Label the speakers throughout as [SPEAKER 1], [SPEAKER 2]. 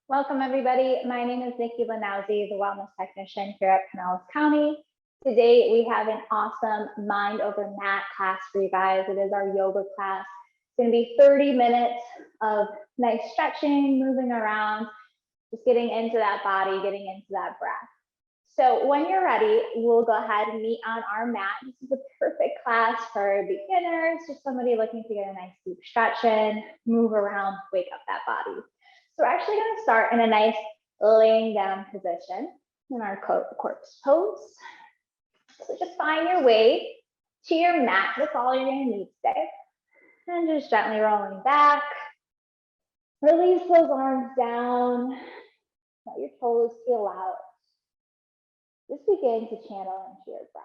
[SPEAKER 1] Welcome, everybody. My name is Nicki, Lanauze, the wellness technician here at Pinellas County. Today, we have an awesome mind over mat class for you guys. It is our yoga class. It's going to be 30 minutes of nice stretching, moving around, just getting into that body, getting into that breath. So when you're ready, we'll go ahead and meet on our mat. This is a perfect class for beginners, just somebody looking to get a nice deep stretch in, move around, wake up that body. So we're actually going to start in a nice laying down position in our corpse pose. So just find your way to your mat. That's all you're going to need today. And just gently rolling back. Release those arms down. Let your toes feel out. Just begin to channel into your breath.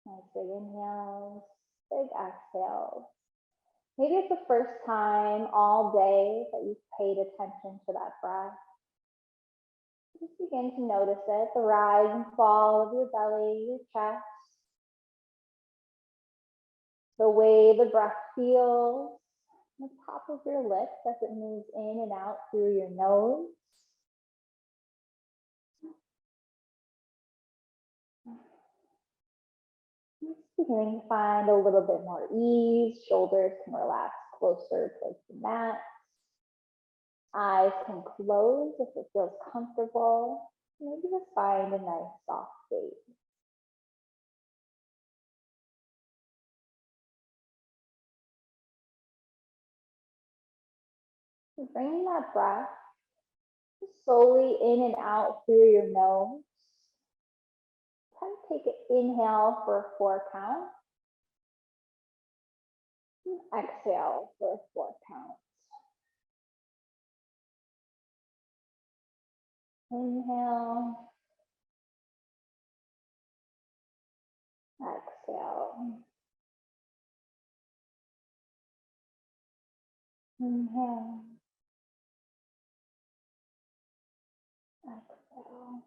[SPEAKER 1] Nice big inhales, big exhales. Maybe it's the first time all day that you've paid attention to that breath. Just begin to notice it, the rise and fall of your belly, your chest, the way the breath feels on the top of your lips as it moves in and out through your nose. Just beginning to find a little bit more ease. Shoulders can relax closer towards the mat. Eyes can close if it feels comfortable. Maybe just find a nice soft gaze. Bringing that breath slowly in and out through your nose. Try to take an inhale for a 4 count. And exhale for a 4 count. Inhale. Exhale. Inhale. Exhale.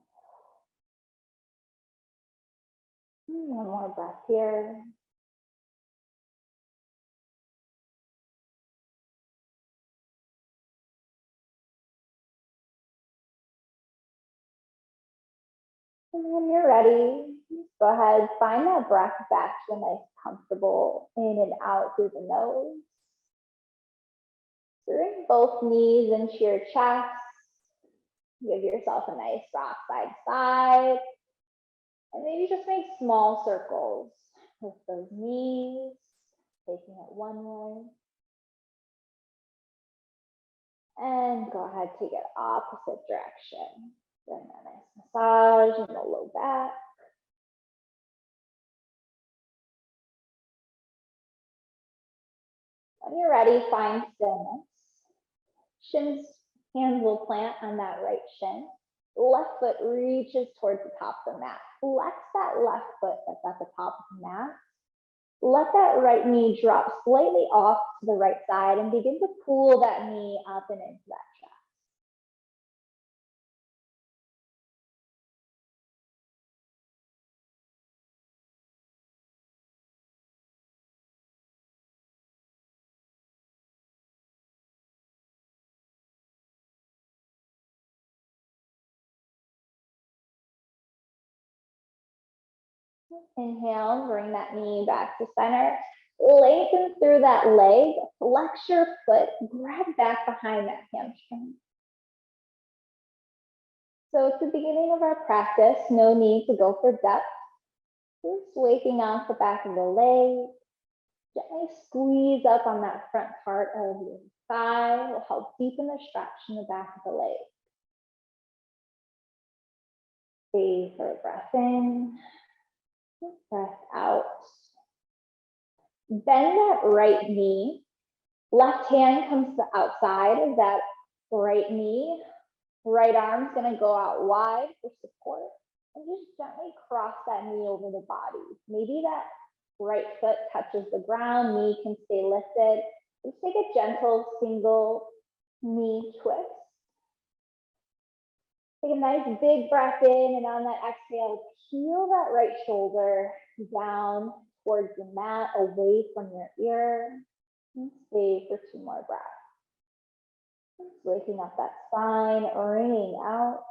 [SPEAKER 1] One more breath here. And when you're ready, go ahead, find that breath back to a nice comfortable in and out through the nose. Bring both knees into your chest. Give yourself a nice rock side to side. And maybe just make small circles with those knees, taking it one way. And go ahead, take it opposite direction. Bring a nice massage in the low back. When you're ready, find stillness. Shins, hands will plant on that right shin. Left foot reaches towards the top of the mat. Flex that left foot that's at the top of the mat. Let that right knee drop slightly off to the right side and begin to pull that knee up and into that chest. Inhale, bring that knee back to center. Lengthen through that leg, flex your foot, grab back behind that hamstring. So at the beginning of our practice, no need to go for depth. Just waking off the back of the leg. Gently squeeze up on that front part of your thigh. It will help deepen the stretch in the back of the leg. Breathe for a breath in, breath out. Bend that right knee. Left hand comes to the outside of that right knee. Right arm's gonna go out wide for support. And just gently cross that knee over the body. Maybe that right foot touches the ground, knee can stay lifted. Just take a gentle single knee twist. Take a nice big breath in, and on that exhale, peel that right shoulder down towards the mat, away from your ear. And stay for 2 more breaths. Waking up that spine, wringing out.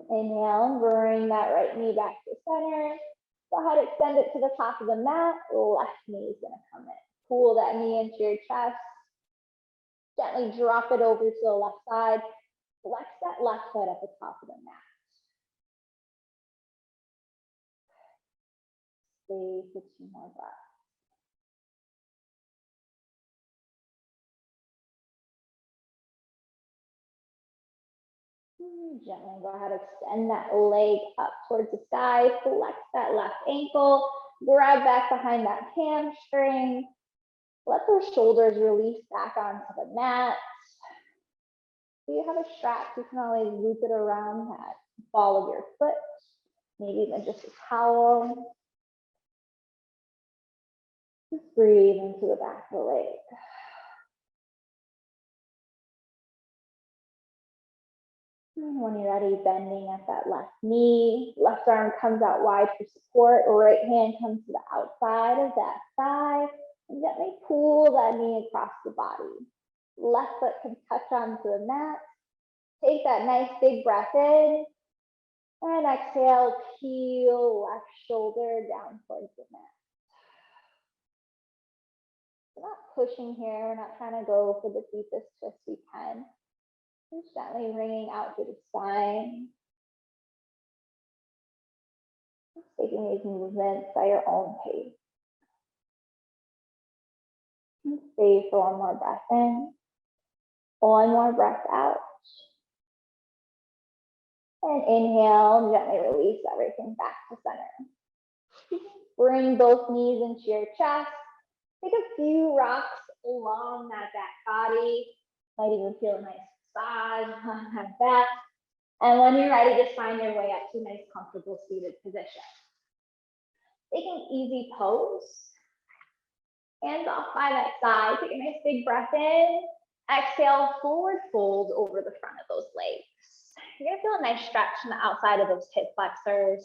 [SPEAKER 1] Inhale, bring that right knee back to center. Go ahead, extend it to the top of the mat. Left knee is gonna come in. Pull that knee into your chest. Gently drop it over to the left side. Flex that left foot at the top of the mat. Stay for 2 more breaths. Gently go ahead, extend that leg up towards the sky, flex that left ankle, grab back behind that hamstring. Let those shoulders release back onto the mat. If you have a strap, you can always loop it around that ball of your foot, maybe even just a towel. Just breathe into the back of the leg. And when you're ready, bending at that left knee, left arm comes out wide for support, right hand comes to the outside of that thigh, and gently pull that knee across the body. Left foot can touch onto the mat. Take that nice big breath in, and exhale, peel left shoulder down towards the mat. We're not pushing here, we're not trying to go for the deepest twist we can. Just gently wringing out through the spine. Just taking these movements by your own pace. And stay for 1 more breath in. 1 more breath out. And inhale, gently release everything back to center. Bring both knees into your chest. Take a few rocks along that back body. Might even feel a nice massage on that back. And when you're ready, just find your way up to a nice comfortable seated position. Take an easy pose. Hands off by that side. Take a nice big breath in. Exhale, forward fold over the front of those legs. You're gonna feel a nice stretch on the outside of those hip flexors,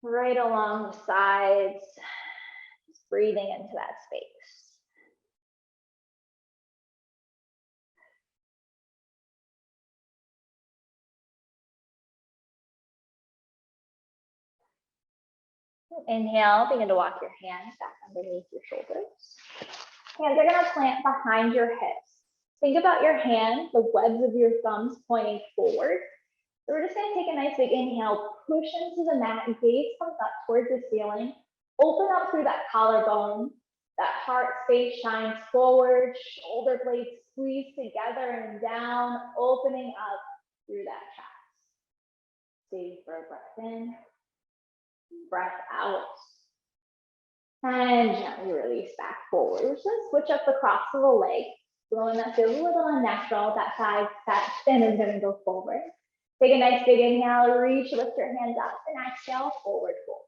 [SPEAKER 1] right along the sides, just breathing into that space. Inhale, begin to walk your hands back underneath your shoulders. Hands are gonna plant behind your hips. Think about your hands, the webs of your thumbs pointing forward. So we're just gonna take a nice big inhale, push into the mat, gaze comes up towards the ceiling, open up through that collarbone, that heart space shines forward, shoulder blades squeeze together and down, opening up through that chest. Stay for a breath in, breath out. And gently release back forward. We're just gonna switch up the cross of the leg. The one that feels a little unnatural, that side, that shin is gonna go forward. Take a nice big inhale, reach, lift your hands up, and exhale, forward fold.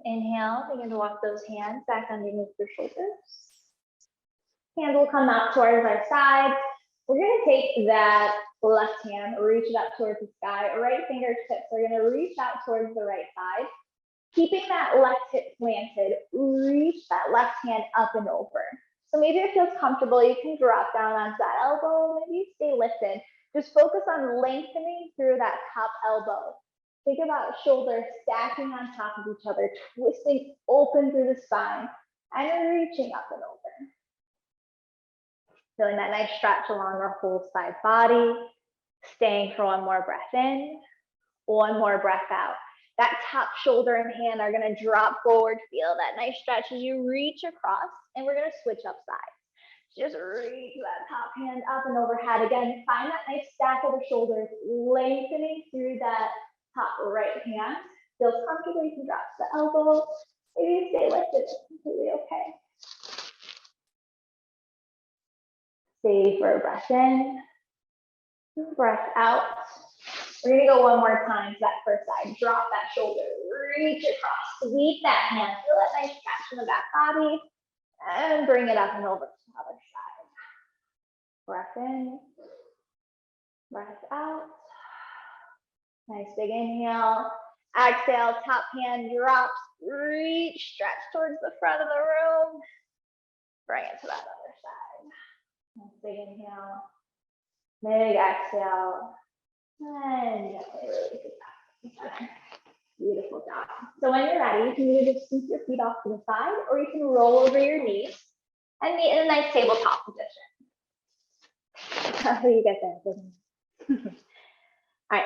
[SPEAKER 1] Inhale, begin to walk those hands back underneath your shoulders. Hands will come out towards our sides. We're gonna take that left hand, reach it up towards the sky. Right fingertips are gonna reach out towards the right side. Keeping that left hip planted, reach that left hand up and over. So maybe it feels comfortable, you can drop down onto that elbow, maybe stay lifted. Just focus on lengthening through that top elbow. Think about shoulders stacking on top of each other, twisting open through the spine, and reaching up and over. Feeling that nice stretch along our whole side body. Staying for 1 more breath in, 1 more breath out. That top shoulder and hand are gonna drop forward. Feel that nice stretch as you reach across, and we're gonna switch up sides. Just reach that top hand up and overhead. Again, find that nice stack of the shoulders, lengthening through that top right hand. Feels comfortable, you can drop to the elbow. Maybe stay lifted, it's completely okay. Stay for a breath in, breath out. We're gonna go 1 more time to that first side. Drop that shoulder, reach across sweep that hand, feel that nice stretch in the back body, and bring it up and over to the other side. Breath in, breath out. Nice big inhale. Exhale, top hand drops, reach, stretch towards the front of the room. Bring it to that other side. Nice big inhale. Big exhale. And gently release it back. Beautiful job. So when you're ready, you can either just scoop your feet off to the side, or you can roll over your knees and meet in a nice tabletop position. You get that. All right,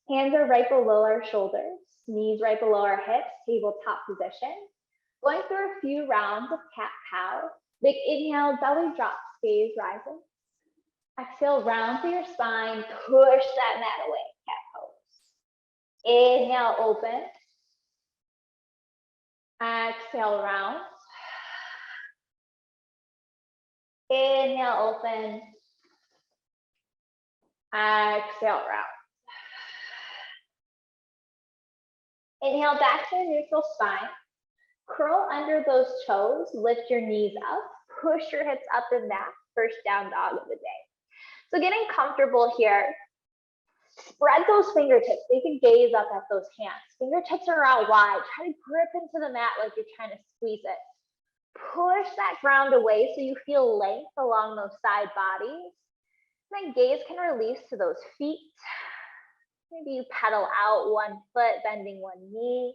[SPEAKER 1] hands are right below our shoulders, knees right below our hips, tabletop position. Going through a few rounds of cat-cow. Big inhale, belly drops, gaze rising. Exhale, round through your spine, push that mat away, cat pose. Inhale, open. Exhale, round. Inhale, open. Exhale, round. Inhale, back to a neutral spine. Curl under those toes, lift your knees up, push your hips up and back, first down dog of the day. So getting comfortable here, spread those fingertips. You can gaze up at those hands. Fingertips are out wide. Try to grip into the mat like you're trying to squeeze it. Push that ground away so you feel length along those side bodies. Then gaze can release to those feet. Maybe you pedal out one foot, bending one knee.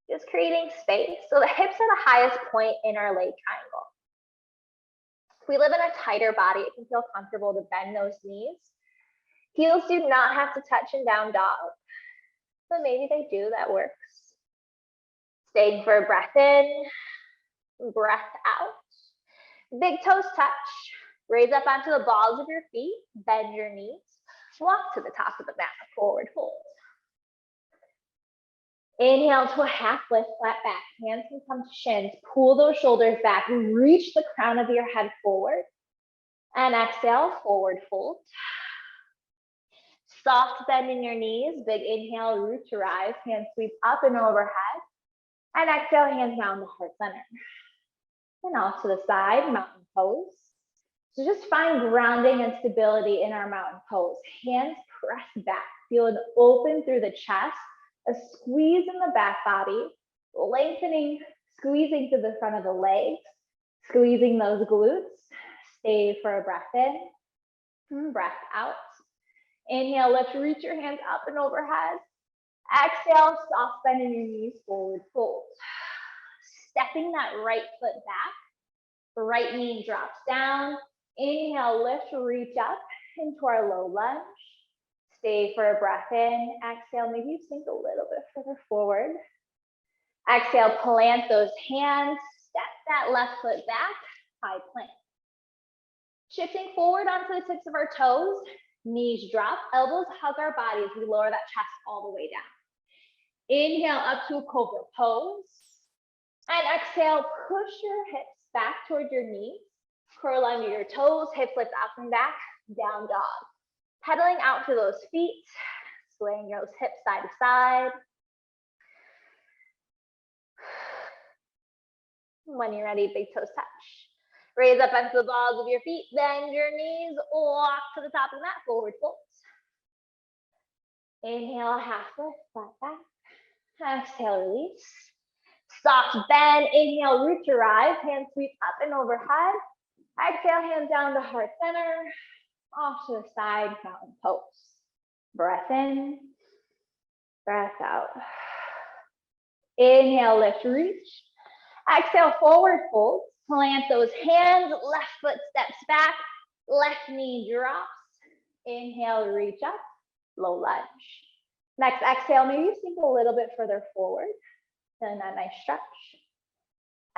[SPEAKER 1] Just creating space. So the hips are the highest point in our leg triangle. If we live in a tighter body, it can feel comfortable to bend those knees. Heels do not have to touch in down dog, but maybe they do, that works. Staying for a breath in, breath out. Big toes touch, raise up onto the balls of your feet, bend your knees, walk to the top of the mat, forward fold. Inhale to a half lift, flat back, hands can come to shins, pull those shoulders back, reach the crown of your head forward, and exhale, forward fold. Soft bend in your knees, big inhale, root to rise, hands sweep up and overhead, and exhale, hands down to heart center. And off to the side, mountain pose. So just find grounding and stability in our mountain pose. Hands press back, feel an open through the chest, a squeeze in the back body, lengthening, squeezing to the front of the legs, squeezing those glutes. Stay for a breath in, breath out. Inhale, lift, reach your hands up and overhead. Exhale, soft bend in your knees, forward fold. Stepping that right foot back, right knee drops down. Inhale, lift, reach up into our low lunge. Stay for a breath in. Exhale, maybe you sink a little bit further forward. Exhale, plant those hands. Step that left foot back, high plank. Shifting forward onto the tips of our toes. Knees drop, elbows hug our bodies. We lower that chest all the way down. Inhale up to a cobra pose. And exhale, push your hips back toward your knees. Curl under your toes, hips lift up and back, down dog. Pedaling out to those feet, swaying those hips side to side. When you're ready, big toes touch. Raise up onto the balls of your feet, bend your knees, walk to the top of the mat, forward fold. Inhale, half lift, flat back. Exhale, release. Soft bend, inhale, root to rise, hands sweep up and overhead. Exhale, hands down to heart center, off to the side, mountain pose. Breath in, breath out. Inhale, lift, reach. Exhale, forward fold. Plant those hands, left foot steps back, left knee drops. Inhale, reach up, low lunge. Next exhale, maybe sink a little bit further forward. Feeling that nice stretch.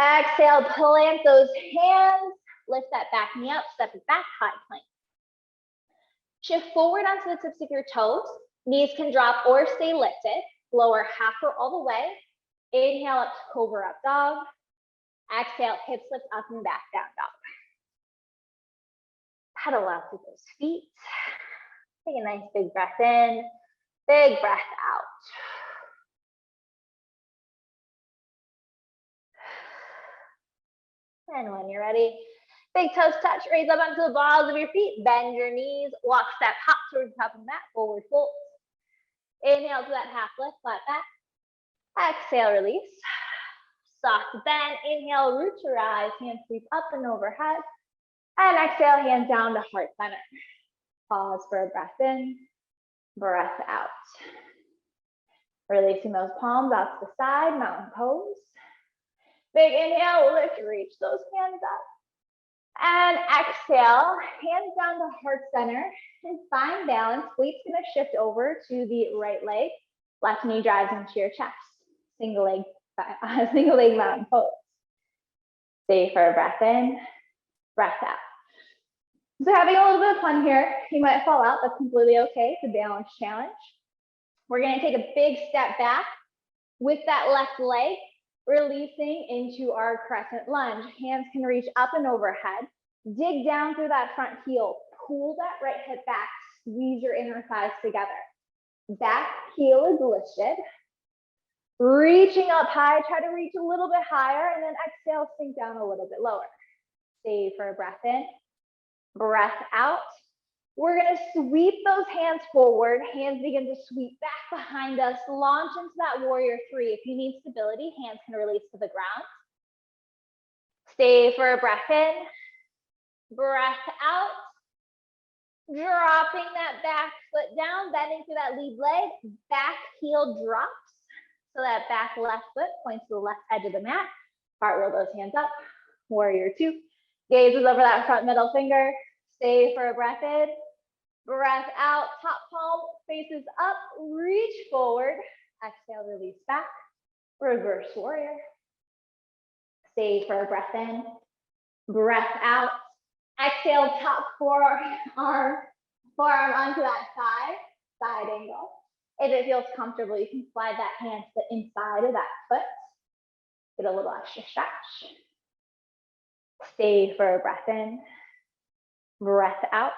[SPEAKER 1] Exhale, plant those hands, lift that back knee up, step it back, high plank. Shift forward onto the tips of your toes. Knees can drop or stay lifted. Lower half or all the way. Inhale up to cobra up dog. Exhale, hips lift up and back, down dog. Pedal out through those feet. Take a nice big breath in, big breath out. And when you're ready, big toes touch, raise up onto the balls of your feet, bend your knees, walk, step, hop towards the top of the mat, forward fold. Inhale to that half lift, flat back. Exhale, release. Soft bend, inhale, root to rise, hands sweep up and overhead. And exhale, hands down to heart center. Pause for a breath in, breath out. Releasing those palms out to the side, mountain pose. Big inhale, lift, reach those hands up. And exhale, hands down to heart center and find balance. Weight's gonna shift over to the right leg. Left knee drives into your chest. Single leg mountain pose. Stay for a breath in, breath out. So having a little bit of fun here. You might fall out, that's completely okay. It's a balance challenge. We're gonna take a big step back with that left leg, releasing into our crescent lunge. Hands can reach up and overhead. Dig down through that front heel. Pull that right hip back. Squeeze your inner thighs together. Back heel is lifted. Reaching up high, try to reach a little bit higher, and then exhale, sink down a little bit lower. Stay for a breath in, breath out. We're gonna sweep those hands forward. Hands begin to sweep back behind us. Launch into that warrior three. If you need stability, hands can release to the ground. Stay for a breath in, breath out. Dropping that back foot down, bending through that lead leg. Back heel drops. So that back left foot points to the left edge of the mat. Cartwheel those hands up. Warrior two. Gazes over that front middle finger. Stay for a breath in. Breath out. Top palm faces up. Reach forward. Exhale, release back. Reverse warrior. Stay for a breath in. Breath out. Exhale, top forearm onto that thigh. Side angle. If it feels comfortable, you can slide that hand to the inside of that foot. Get a little extra stretch. Stay for a breath in, breath out.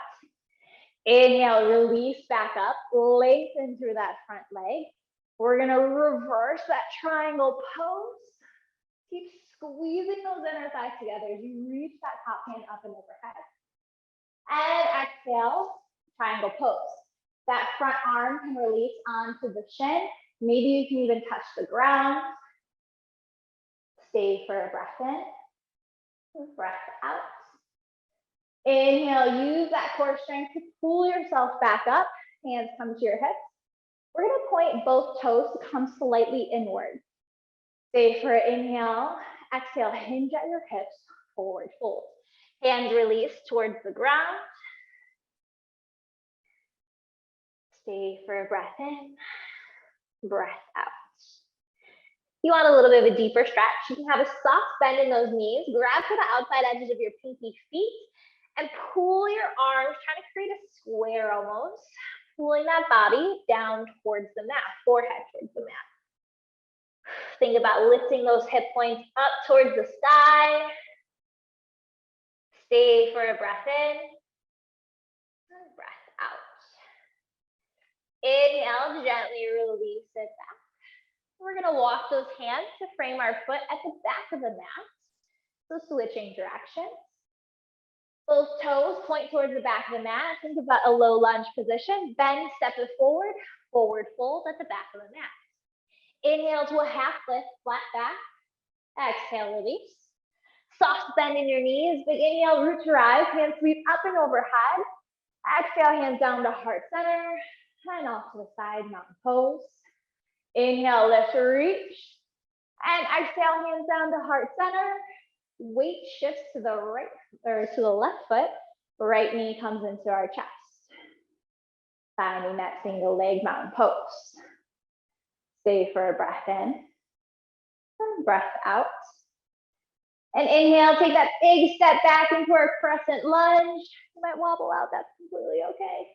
[SPEAKER 1] Inhale, release back up, lengthen through that front leg. We're gonna reverse that triangle pose. Keep squeezing those inner thighs together as you reach that top hand up and overhead. And exhale, triangle pose. That front arm can release onto the shin. Maybe you can even touch the ground. Stay for a breath in, breath out. Inhale, use that core strength to pull yourself back up. Hands come to your hips. We're gonna point both toes to come slightly inward. Stay for an inhale. Exhale, hinge at your hips, forward fold. Hands release towards the ground. Stay for a breath in, breath out. You want a little bit of a deeper stretch. You can have a soft bend in those knees. Grab to the outside edges of your pinky feet and pull your arms, trying to create a square almost. Pulling that body down towards the mat, forehead towards the mat. Think about lifting those hip points up towards the sky. Stay for a breath in, and breath out. Inhale, gently release it back. We're gonna walk those hands to frame our foot at the back of the mat. So switching directions. Both toes point towards the back of the mat. Think about a low lunge position. Bend, step it forward, forward fold at the back of the mat. Inhale to a half lift, flat back. Exhale, release. Soft bend in your knees. Big inhale, root to rise. Hands sweep up and overhead. Exhale, hands down to heart center. And off to the side, mountain pose. Inhale, lift, reach. And exhale, hands down to heart center. Weight shifts to the right or to the left foot. Right knee comes into our chest. Finding that single leg mountain pose. Stay for a breath in. And breath out. And inhale, take that big step back into our crescent lunge. You might wobble out, that's completely okay.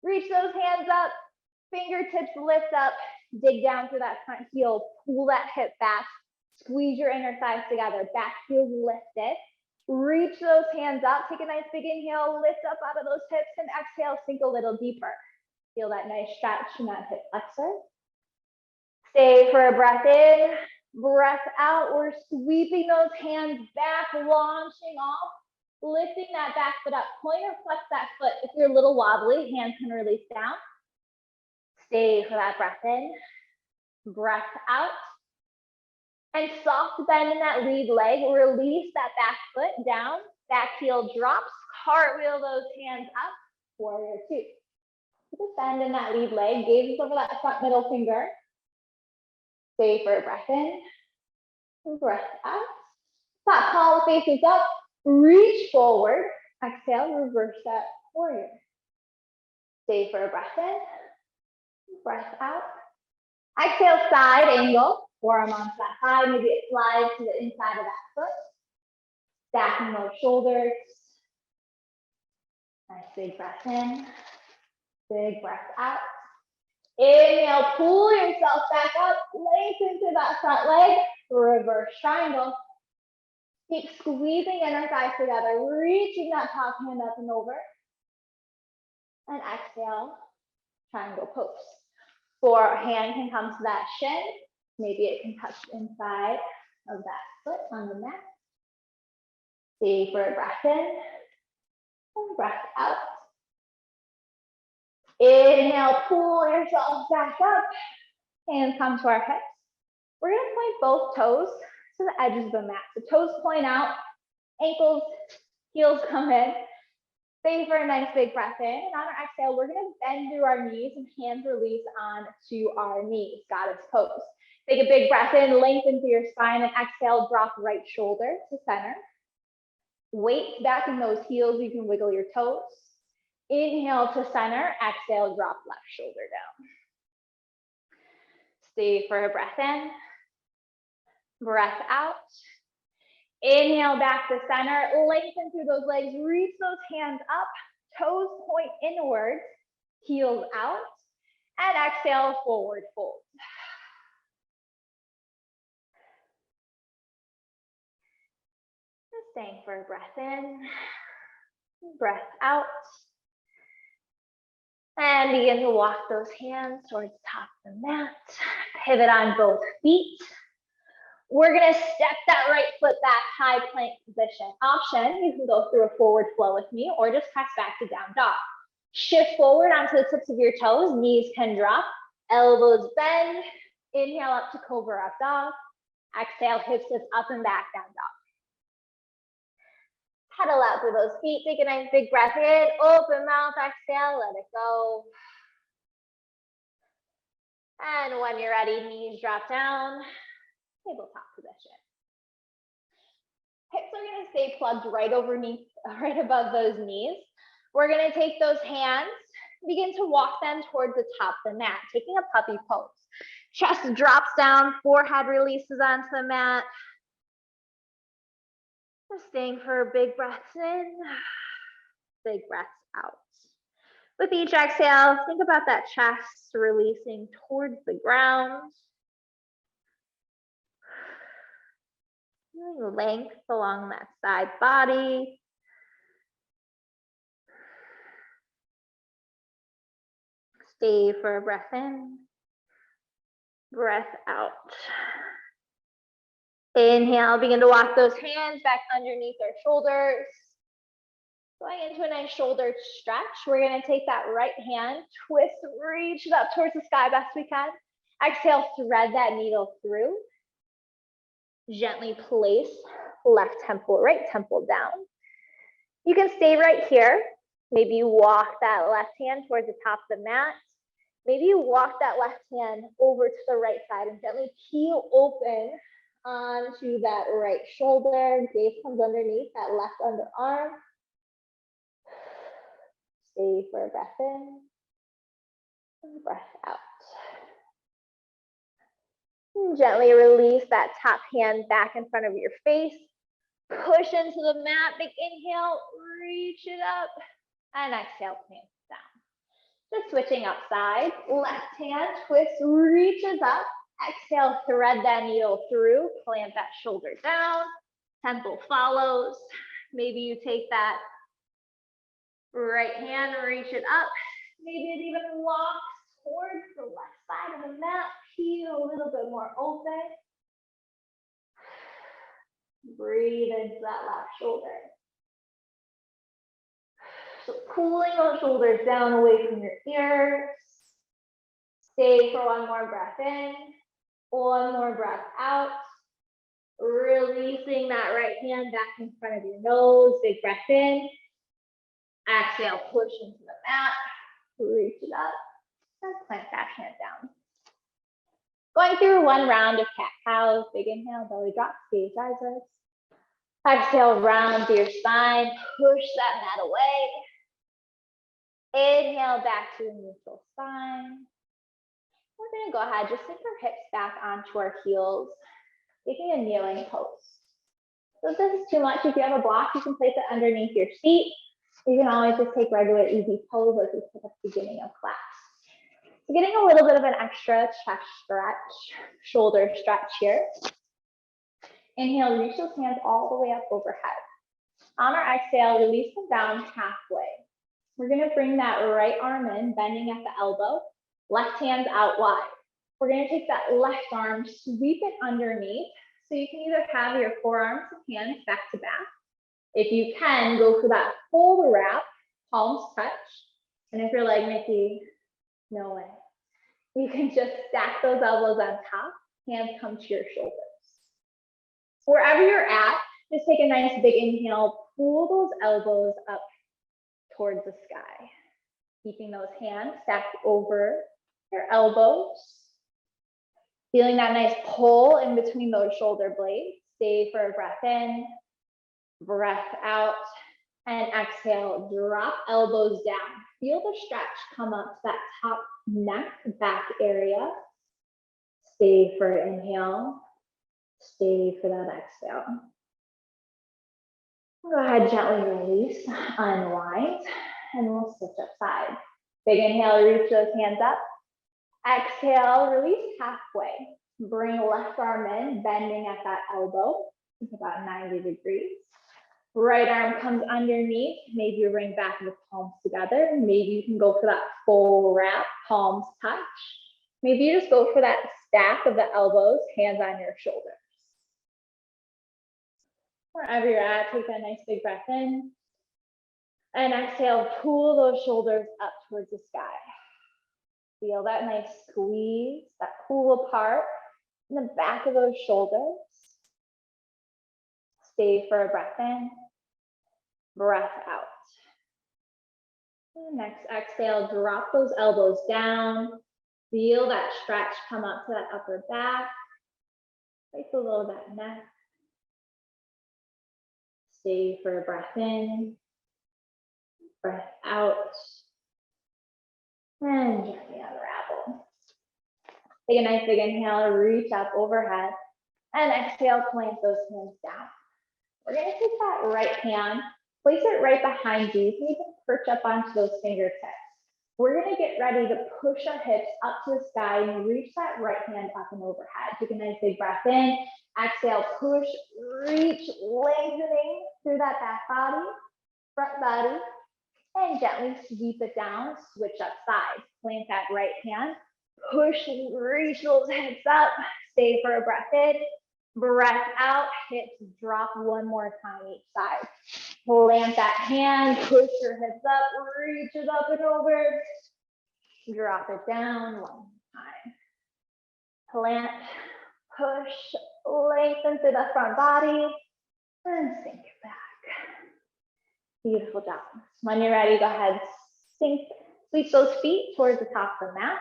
[SPEAKER 1] Reach those hands up, fingertips lift up, dig down through that front heel, pull that hip back, squeeze your inner thighs together, back heel lifted. Reach those hands up, take a nice big inhale, lift up out of those hips, and exhale, sink a little deeper. Feel that nice stretch in that hip flexor. Stay for a breath in, Breath out. We're sweeping those hands back, launching off, lifting that back foot up. Point or flex that foot. If you're a little wobbly, hands can release down. Stay for that breath in. Breath out. And soft bend in that lead leg. Release that back foot down. Back heel drops. Cartwheel those hands up. Warrior two. Just bend in that lead leg. Gaze over that front middle finger. Stay for a breath in. Breath out. Top palm faces up. Reach forward. Exhale. Reverse that warrior. Stay for a breath in. Breath out. Exhale, side angle. Forearm onto that thigh. Maybe it slides to the inside of that foot. Stacking those shoulders. Nice big breath in. Big breath out. Inhale, pull yourself back up. Lengthen through that front leg. Reverse triangle. Keep squeezing inner thighs together. Reaching that top hand up and over. And exhale, triangle pose. Hand can come to that shin. Maybe it can touch inside of that foot on the mat. Stay for a breath in and breath out. Inhale, pull yourself back up. Hands come to our hips. We're going to point both toes to the edges of the mat. The toes point out, ankles, heels come in. Stay for a nice big breath in. And on our exhale, we're going to bend through our knees and hands release onto our knees, goddess pose. Take a big breath in, lengthen through your spine, and exhale, drop right shoulder to center. Weight back in those heels, you can wiggle your toes. Inhale to center, exhale, drop left shoulder down. Stay for a breath in, breath out. Inhale back to center, lengthen through those legs, reach those hands up, toes point inward, heels out, and exhale, forward fold. Just staying for a breath in, breath out, and begin to walk those hands towards the top of the mat, pivot on both feet. We're going to step that right foot back, high plank position. Option, you can go through a forward flow with me or just press back to down dog. Shift forward onto the tips of your toes, knees can drop, elbows bend. Inhale up to cobra up dog. Exhale, hips lift up and back, down dog. Pedal out through those feet, take a nice big breath in, open mouth, exhale, let it go. And when you're ready, knees drop down. Tabletop position. Hips are going to stay plugged right above those knees. We're going to take those hands, begin to walk them towards the top of the mat, taking a puppy pose. Chest drops down, forehead releases onto the mat. Just staying for big breaths in, big breaths out. With each exhale, think about that chest releasing towards the ground. Feeling length along that side body. Stay for a breath in, breath out. Inhale, begin to walk those hands back underneath our shoulders. Going into a nice shoulder stretch. We're going to take that right hand, twist, reach it up towards the sky best we can. Exhale, thread that needle through. Gently place left temple, right temple down. You can stay right here. Maybe you walk that left hand towards the top of the mat. Maybe you walk that left hand over to the right side and gently peel open onto that right shoulder. Gaze comes underneath that left underarm. Stay for a breath in and breath out. Gently release that top hand back in front of your face. Push into the mat. Big inhale, reach it up. And exhale, plant down. Just switching up sides. Left hand, twist, reaches up. Exhale, thread that needle through. Plant that shoulder down. Temple follows. Maybe you take that right hand, reach it up. Maybe it even walks towards the left side of the mat. Peel a little bit more open. Breathe into that left shoulder. So pulling those shoulders down away from your ears. Stay for one more breath in, one more breath out. Releasing that right hand back in front of your nose. Big breath in. Exhale, push into the mat. Reach it up. And plant that hand down. Going through one round of cat-cows. Big inhale, belly drop, gaze rises. Exhale, round through your spine. Push that mat away. Inhale back to a neutral spine. We're going to go ahead, just sink our hips back onto our heels, taking a kneeling pose. So if this is too much, if you have a block, you can place it underneath your seat. You can always just take regular easy pose like we took at the beginning of class. So getting a little bit of an extra chest stretch, shoulder stretch here. Inhale, reach those hands all the way up overhead. On our exhale, release them down halfway. We're going to bring that right arm in, bending at the elbow, left hand out wide. We're going to take that left arm, sweep it underneath. So you can either have your forearms and hands back to back. If you can, go for that full wrap, palms touch. And if you're like, Nicki, no way. You can just stack those elbows on top, hands come to your shoulders. Wherever you're at, just take a nice big inhale, pull those elbows up towards the sky. Keeping those hands stacked over your elbows. Feeling that nice pull in between those shoulder blades. Stay for a breath in, breath out, and exhale, drop elbows down. Feel the stretch come up to that top neck, back area. Stay for inhale, stay for that exhale. Go ahead, gently release, unwind, and we'll switch up sides. Big inhale, reach those hands up. Exhale, release halfway. Bring left arm in, bending at that elbow. Think about 90 degrees. Right arm comes underneath. Maybe you bring back the palms together. Maybe you can go for that full wrap, palms touch. Maybe you just go for that stack of the elbows, hands on your shoulders. Wherever you're at, take that nice big breath in. And exhale, pull those shoulders up towards the sky. Feel that nice squeeze, that pull apart in the back of those shoulders. Stay for a breath in, breath out. And next exhale, drop those elbows down. Feel that stretch come up to that upper back, right below that neck. Stay for a breath in, breath out, and gently unravel. Take a nice big inhale, reach up overhead, and exhale, plant those hands down. We're going to take that right hand, place it right behind you. You can even perch up onto those fingertips. We're going to get ready to push our hips up to the sky and reach that right hand up and overhead. Take a nice big breath in. Exhale, push, reach, lengthening through that back body, front body, and gently sweep it down, switch up sides. Plant that right hand, push, reach those hips up, stay for a breath in, breath out, hips drop one more time each side. Plant that hand, push your hips up, reach it up and over, drop it down one time. Plant, push, lengthen through the front body, and sink it back. Beautiful job. When you're ready, go ahead, sweep those feet towards the top of the mat.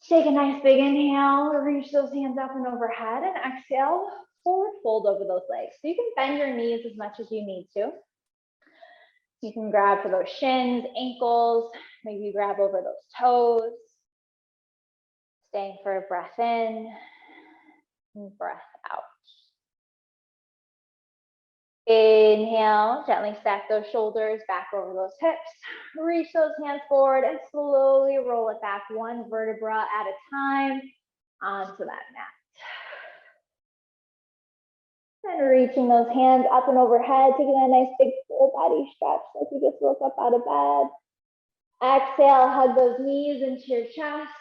[SPEAKER 1] Take a nice big inhale, reach those hands up and overhead, and exhale, forward fold over those legs. So you can bend your knees as much as you need to. You can grab for those shins, ankles, maybe you grab over those toes. Staying for a breath in and breath out. Inhale, gently stack those shoulders back over those hips. Reach those hands forward and slowly roll it back one vertebra at a time onto that mat. And reaching those hands up and overhead, taking a nice big full body stretch like you just woke up out of bed. Exhale, hug those knees into your chest.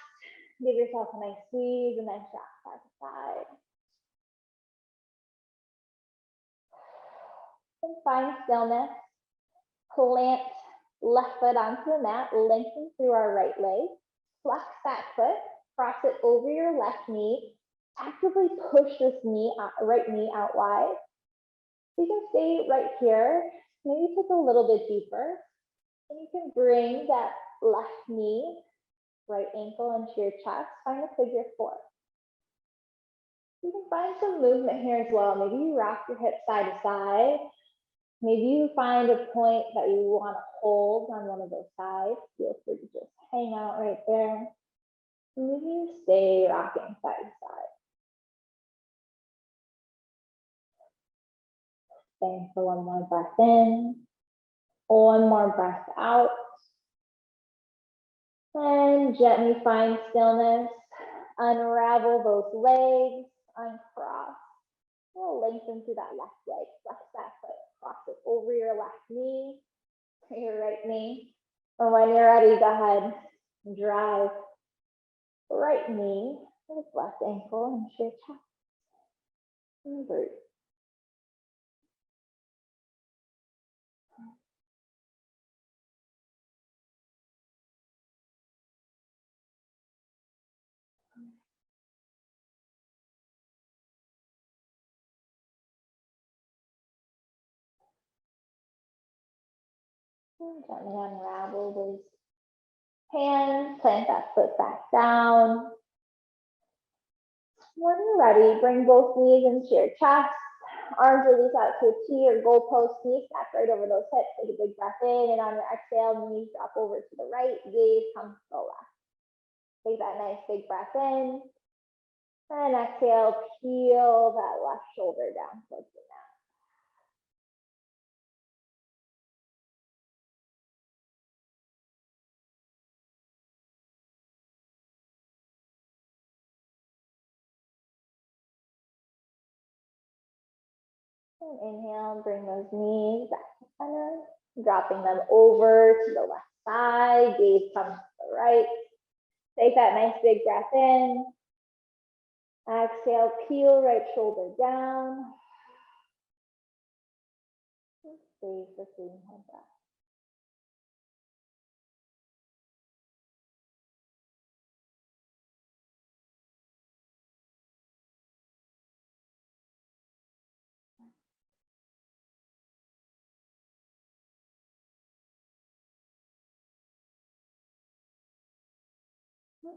[SPEAKER 1] Give yourself a nice squeeze and then shot side to side. And find stillness. Plant left foot onto the mat, lengthen through our right leg. Flex that foot, cross it over your left knee. Actively push this knee, right knee out wide. You can stay right here, maybe take a little bit deeper. And you can bring that left knee, right ankle into your chest, find a figure four. You can find some movement here as well. Maybe you rock your hips side to side. Maybe you find a point that you want to hold on one of those sides. Feel free to just hang out right there. Maybe you stay rocking side to side. Staying for one more breath in, one more breath out. And gently find stillness. Unravel those legs, uncross. We'll lengthen through that left leg, flex that foot, cross it over your left knee, your right knee. And when you're ready, go ahead and drive right knee with left ankle into your chest. And breathe. And gently unravel those hands, plant that foot back down. When you're ready, bring both knees into your chest. Arms release out to a T or goalpost, knees stack right over those hips. Take a big breath in, and on your exhale, knees drop over to the right, gaze comes to the left. Take that nice big breath in, and exhale, peel that left shoulder down towards the mat. And inhale, bring those knees back to center, dropping them over to the left side, gaze comes to the right. Take that nice big breath in. Exhale, peel right shoulder down. Stay for 3 more breaths.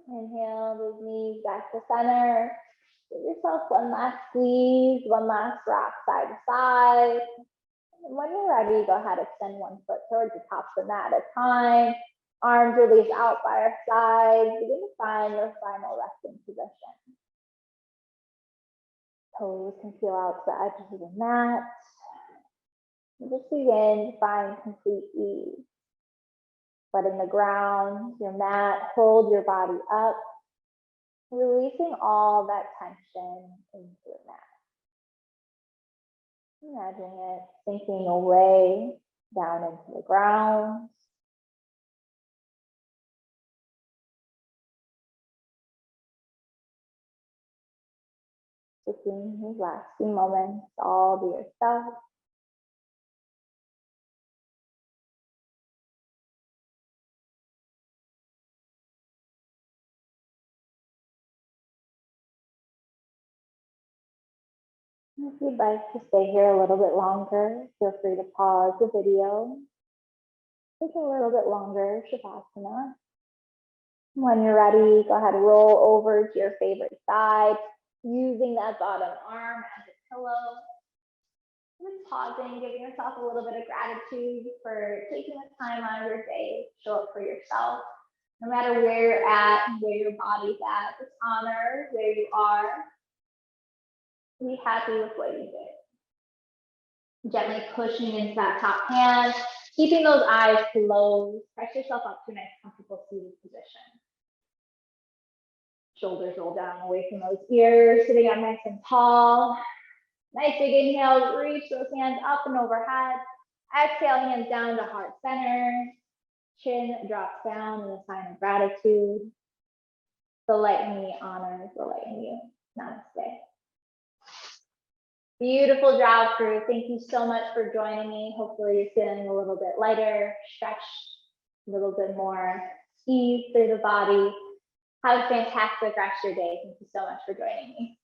[SPEAKER 1] Inhale, those knees back to center. Give yourself one last squeeze, one last rock side to side. And when you're ready, go ahead, extend one foot towards the top of the mat at a time. Arms release out by our sides. Begin to find your final resting position. Toes can peel out to the edges of the mat. And just begin to find complete ease. Letting the ground, your mat, hold your body up. Releasing all that tension into the mat. Imagine it sinking away down into the ground. Taking these last few moments all to yourself. If you'd like to stay here a little bit longer, feel free to pause the video. Take a little bit longer, Shavasana. When you're ready, go ahead and roll over to your favorite side, using that bottom arm as a pillow. Just pausing, giving yourself a little bit of gratitude for taking the time out of your day to show up for yourself. No matter where you're at and where your body's at, just honor where you are. Be happy with what you did. Gently pushing into that top hand, keeping those eyes closed. Press yourself up to a nice comfortable seated position. Shoulders roll down away from those ears, sitting up nice and tall. Nice big inhale, reach those hands up and overhead. Exhale, hands down to heart center. Chin drops down in a sign of gratitude. The light in me honors the light in you. Namaste. Beautiful job, crew. Thank you so much for joining me. Hopefully you're feeling a little bit lighter, stretched, a little bit more ease through the body. Have a fantastic rest of your day. Thank you so much for joining me.